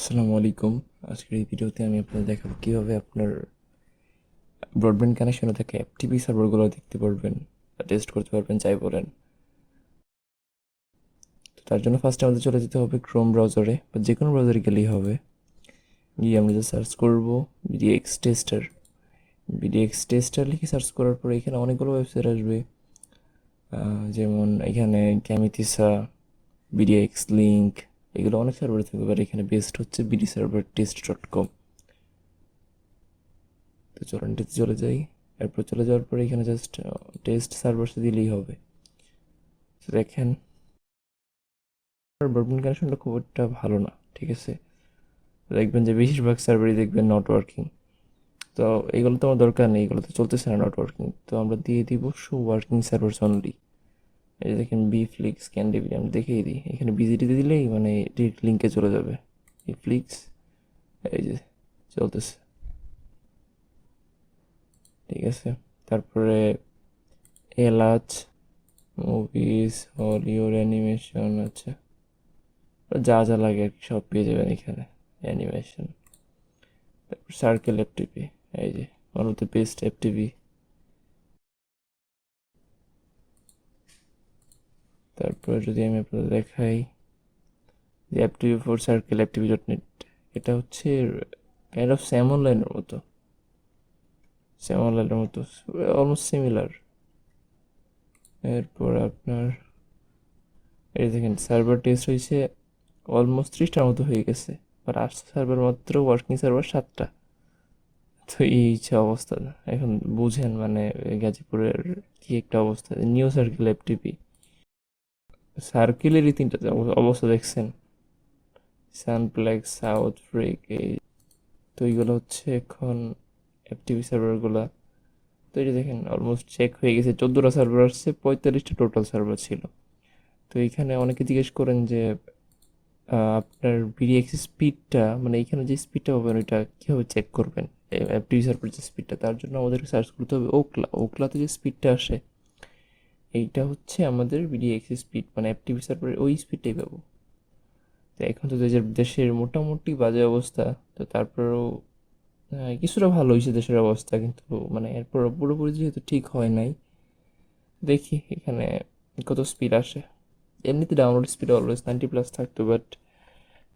আসসালামু আলাইকুম। আজকের এই ভিডিওতে আমি আপনাদের দেখাবো কীভাবে আপনার ব্রডব্যান্ড কানেকশনে থাকা এফটিপি সার্ভারগুলো দেখতে পারবেন বা টেস্ট করতে পারবেন যাই বলেন। তো তার জন্য ফার্স্টে আমাদের চলে যেতে হবে ক্রোম ব্রাউজারে বা যে কোনো ব্রাউজারে গেলেই হবে। গিয়ে আমরা যে সার্চ করবো বিডিএক্স টেস্টার। বিডিএক্স টেস্টার লিখে সার্চ করার পরে এখানে অনেকগুলো ওয়েবসাইট আসবে, যেমন এখানে ক্যামিথিসা, বিডিএক্স লিঙ্ক, এগুলো অনেক সার্ভার থাকবে, এবার এখানে বেস্ট হচ্ছে বিডি সার্ভার টেস্ট.com। তো চলুন এটাতে চলে যাই। এরপর চলে যাওয়ার পরে এখানে জাস্ট টেস্ট সার্ভারসে দিলেই হবে। তো দেখেন ব্রডব্যান্ড কানেকশনটা খুব একটা ভালো না, ঠিক আছে। দেখবেন যে বেশিরভাগ সার্ভারই দেখবেন নট ওয়ার্কিং। তো এইগুলো তো আমার দরকার নেই, এগুলো তো চলতেছে না নট ওয়ার্কিং, তো আমরা দিয়ে দিব শো ওয়ার্কিং সার্ভারস অনলি। এই যে দেখেন বি ফ্লিক্স ক্যান্ডিবি, আমি দেখেই দিই এখানে বিজিটিতে দিলেই মানে ডিরেক্ট লিঙ্কে চলে যাবে। এই ফ্লিক্স, এই যে চলতেছে, ঠিক আছে। তারপরে এলাচ মুভিজ, হলিউড অ্যানিমেশন, আচ্ছা যা যা লাগে আর কি সব পেয়ে যাবেন এখানে। অ্যানিমেশন, তারপর সার্কেল এফটিপি, এই যে one of the best FTP. তারপর যদি আমি আপনাদের দেখাই যে এফটিপি ফর সার্কেল এফটিপি.নেট, এটা হচ্ছে কাইন্ড অফ স্যামন লাইনের মতো, স্যামন লাইনের মতো অলমোস্ট সিমিলার। এরপর আপনার এই দেখেন সার্ভার টেস্ট হয়েছে অলমোস্ট 30টার মতো হয়ে গেছে, আর আসছে সার্ভার মাত্র ওয়ার্কিং সার্ভার 7টা। তো এই হচ্ছে অবস্থা। এখন বুঝেন মানে গাজীপুরের কি একটা অবস্থা। নিউ সার্কেল এফটিপি, সার্কেলেরই তিনটা অবস্থা দেখছেন, সানপ্লেক্স, সাউথ ফ্রিক, এই তো এইগুলো হচ্ছে এখন এফটিপি সার্ভারগুলা। তো এই যে দেখেন অলমোস্ট চেক হয়ে গেছে, 14টা সার্ভার আসছে, 45টা টোটাল সার্ভার ছিল। তো এইখানে অনেকে জিজ্ঞেস করেন যে আপনার বিডিএক্স স্পিডটা, মানে এইখানে যে স্পিডটা পাবেন ওইটা কীভাবে চেক করবেন, এফটিপি সার্ভার যে স্পিডটা, তার জন্য আমাদেরকে সার্চ করতে হবে ওকলা। ওকলাতে যে স্পিডটা আসে এইটা হচ্ছে আমাদের বিডিএক্স স্পিড, মানে এফটিপি সার্ভারের ওই স্পিডটাই পাবো। তো এখন তো দেশের মোটামুটি বাজে অবস্থা, তো তারপরেও কিছুটা ভালো হয়েছে দেশের অবস্থা, কিন্তু মানে এরপর পুরোপুরি যেহেতু ঠিক হয় নাই, দেখি এখানে কত স্পিড আসে। এমনিতে ডাউনলোড স্পিড অলওয়েজ 90+ থাকতো, বাট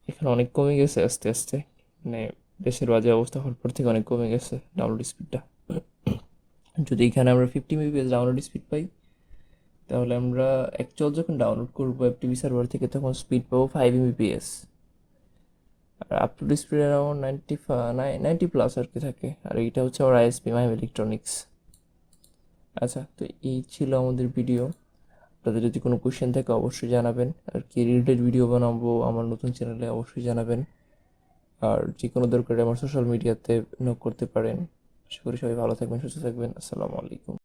এখানে অনেক কমে গেছে আস্তে আস্তে, মানে দেশের বাজে অবস্থা হওয়ার পর থেকে অনেক কমে গেছে ডাউনলোড স্পিডটা। যদি এখানে আমরা 50 Mbps ডাউনলোড স্পিড পাই, তাহলে আমরা অ্যাকচুয়াল যখন ডাউনলোড করবো এফটিপি সার্ভার থেকে তখন স্পিড পাবো 5 Mbps। আর আপলোড স্পিড অ্যারাউন্ড 90+ আর কি থাকে। আর এইটা হচ্ছে আমার আইএসপি মাইম ইলেকট্রনিক্স। আচ্ছা, তো এই ছিল আমাদের ভিডিও। আপনাদের যদি কোনো কোয়েশ্চেন থাকে অবশ্যই জানাবেন, আর কি রিলেটেড ভিডিও বানাবো আমার নতুন চ্যানেলে অবশ্যই জানাবেন। আর যে কোনো দরকারে আমার সোশ্যাল মিডিয়াতে নক করতে পারেন। আশা করি সবাই ভালো থাকবেন, সুস্থ থাকবেন। আসসালামু আলাইকুম।